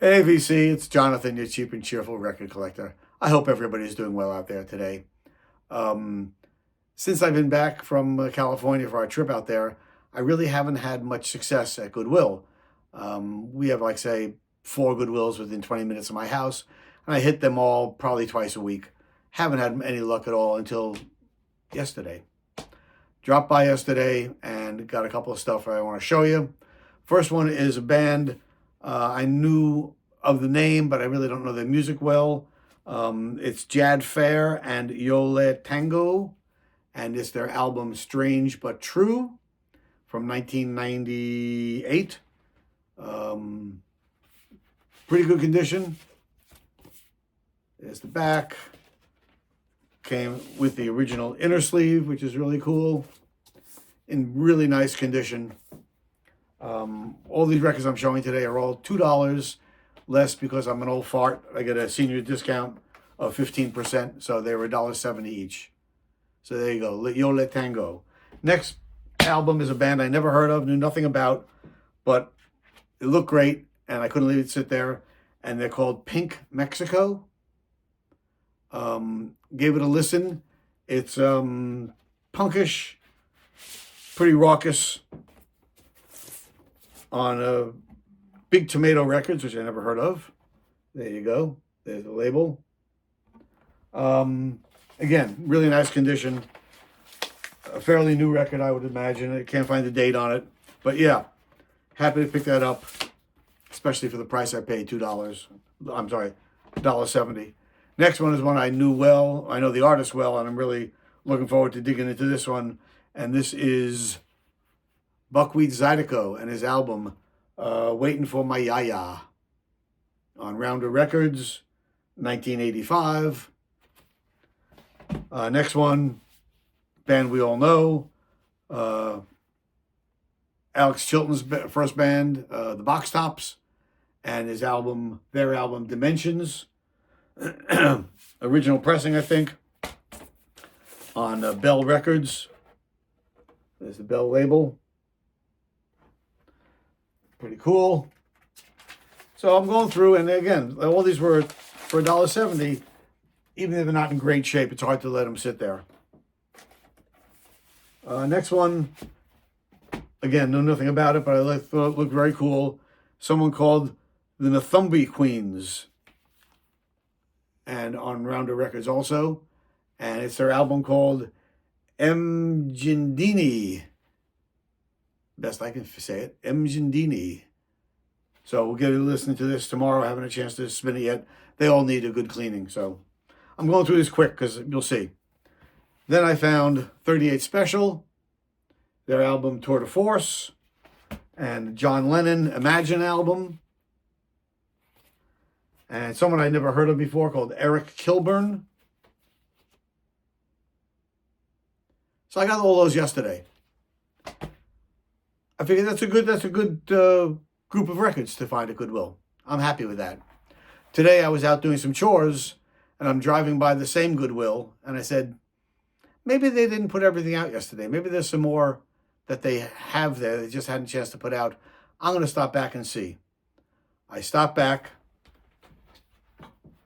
Hey VC, it's Jonathan, your cheap and cheerful record collector. I hope everybody's doing well out there today. Um, since I've been back from California for our trip out there, I really haven't had much success at Goodwill. We have, like, say, 4 Goodwills within 20 minutes of my house, and I hit them all probably twice a week. Haven't had any luck at all until yesterday. Dropped by yesterday and got a couple of stuff I want to show you. First one is a band I knew of the name, but I really don't know their music well. It's Jad Fair and Yole Tango, and it's their album Strange But True from 1998. Pretty good condition. There's the back. Came with the original inner sleeve, which is really cool. In really nice condition. All these records I'm showing today are all $2 less because I'm an old fart. I get a senior discount of 15%, so they were $1.70 each. So there you go, Yole Tango. Next album is a band I never heard of, knew nothing about, but it looked great, and I couldn't leave it sit there. And they're called Pink Mexico. Gave it a listen. It's punkish, pretty raucous, on Big Tomato Records, which I never heard of. There you go. There's the label. Again, really nice condition. A fairly new record, I would imagine. I can't find the date on it. But yeah, happy to pick that up, especially for the price I paid, $2. I'm sorry, $1.70. Next one is one I knew well. I know the artist well, and I'm really looking forward to digging into this one. And this is Buckwheat Zydeco and his album, Waiting for My Yaya, on Rounder Records, 1985. Next one, band we all know, Alex Chilton's first band, the Box Tops, and his album, their album, Dimensions. Original pressing, I think, on Bell Records. There's the Bell label. Pretty cool. So I'm going through, and again, all these were for $1.70. Even if they're not in great shape, it's hard to let them sit there. Next one, again, know nothing about it, but I thought it looked very cool. Someone called the Nathumbi Queens, and on Rounder Records also. And it's their album called Mjindini. Best I can say it, Mjindini. So we'll get to listen to this tomorrow. I haven't a chance to spin it yet. They all need a good cleaning. So I'm going through this quick because you'll see. Then I found 38 Special, their album Tour de Force, and John Lennon Imagine album. And someone I never heard of before called Eric Kilburn. So I got all those yesterday. I figured that's a good group of records to find at Goodwill. I'm happy with that. Today I was out doing some chores, and I'm driving by the same Goodwill, and I said, maybe they didn't put everything out yesterday. Maybe there's some more that they have there they just hadn't a chance to put out. I'm going to stop back and see. I stopped back,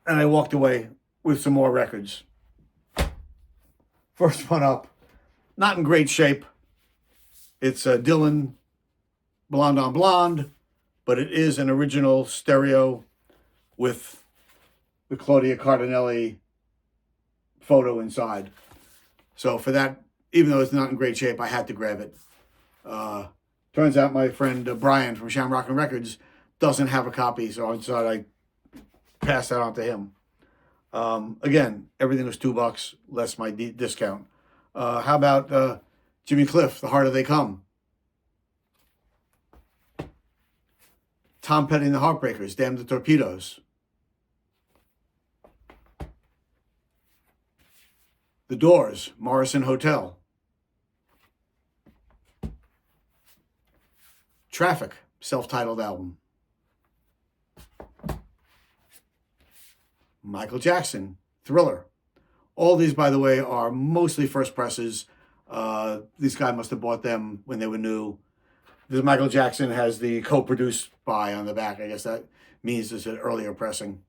and I walked away with some more records. First one up, not in great shape. It's Dylan, Blonde on Blonde, but it is an original stereo with the Claudia Cardinelli photo inside. So for that, even though it's not in great shape, I had to grab it. Turns out my friend Brian from Shamrock and Records doesn't have a copy, so I decided I passed that on to him. Again, everything was $2 less my discount. How about Jimmy Cliff, The Harder They Come? Tom Petty and the Heartbreakers, Damn the Torpedoes. The Doors, Morrison Hotel. Traffic, self-titled album. Michael Jackson, Thriller. All these, by the way, are mostly first presses. This guy must have bought them when they were new. This Michael Jackson has the co-produced by on the back. I guess that means it's an earlier pressing.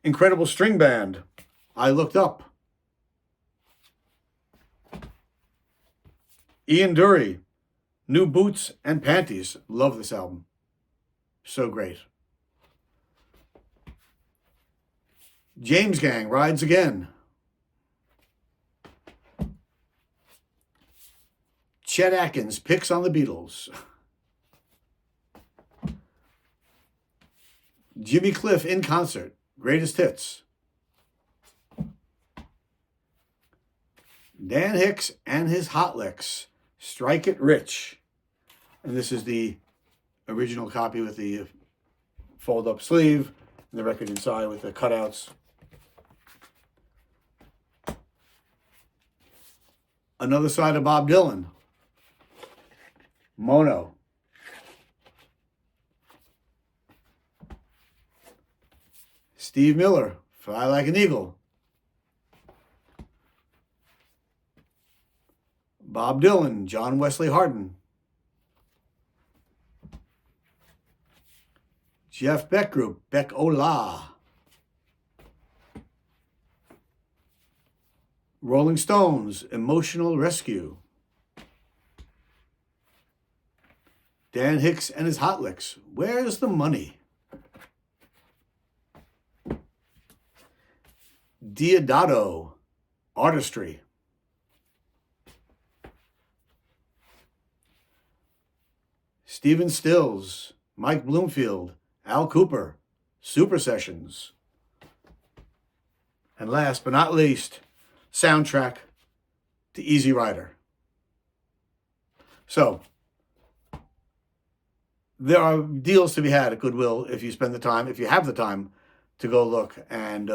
Incredible String Band, I Looked Up. Ian Dury, New Boots and Panties. Love this album. So great. James Gang, Rides Again. Chet Atkins, Picks on the Beatles. Jimmy Cliff in Concert, Greatest Hits. Dan Hicks and his Hot Licks, Strike It Rich. And this is the original copy with the fold-up sleeve and the record inside with the cutouts. Another Side of Bob Dylan, Mono. Steve Miller, Fly Like an Eagle. Bob Dylan, John Wesley Hardin. Jeff Beck Group, Beck Ola. Rolling Stones, Emotional Rescue. Dan Hicks and his Hot Licks, Where's the Money? Diodato, Artistry. Stephen Stills, Mike Bloomfield, Al Cooper, Super Sessions. And last but not least, soundtrack to Easy Rider. So, there are deals to be had at Goodwill if you spend the time, if you have the time to go look. And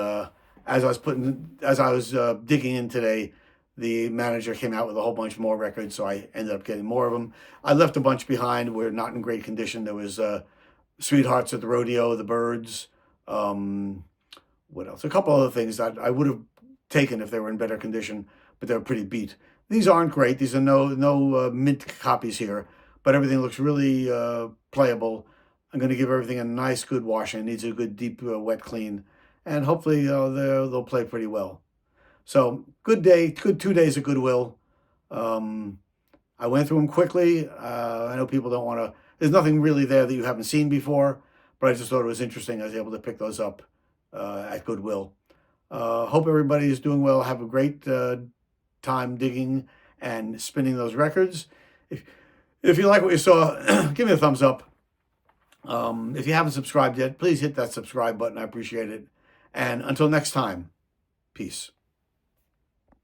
as I was digging in today, the manager came out with a whole bunch more records, so I ended up getting more of them. I left a bunch behind. We're not in great condition. There was Sweethearts at the Rodeo, The Byrds. What else? A couple other things that I would have taken if they were in better condition, but they were pretty beat. These aren't great. These are no mint copies here, but everything looks really playable. I'm going to give everything a nice, good washing. It needs a good, deep, wet clean, and hopefully they'll play pretty well. So, good day, good 2 days at Goodwill. I went through them quickly. I know people don't want to, there's nothing really there that you haven't seen before, but I just thought it was interesting. I was able to pick those up at Goodwill. Hope everybody is doing well. Have a great time digging and spinning those records. If you like what you saw, give me a thumbs up. If you haven't subscribed yet, please hit that subscribe button. I appreciate it. And until next time, peace.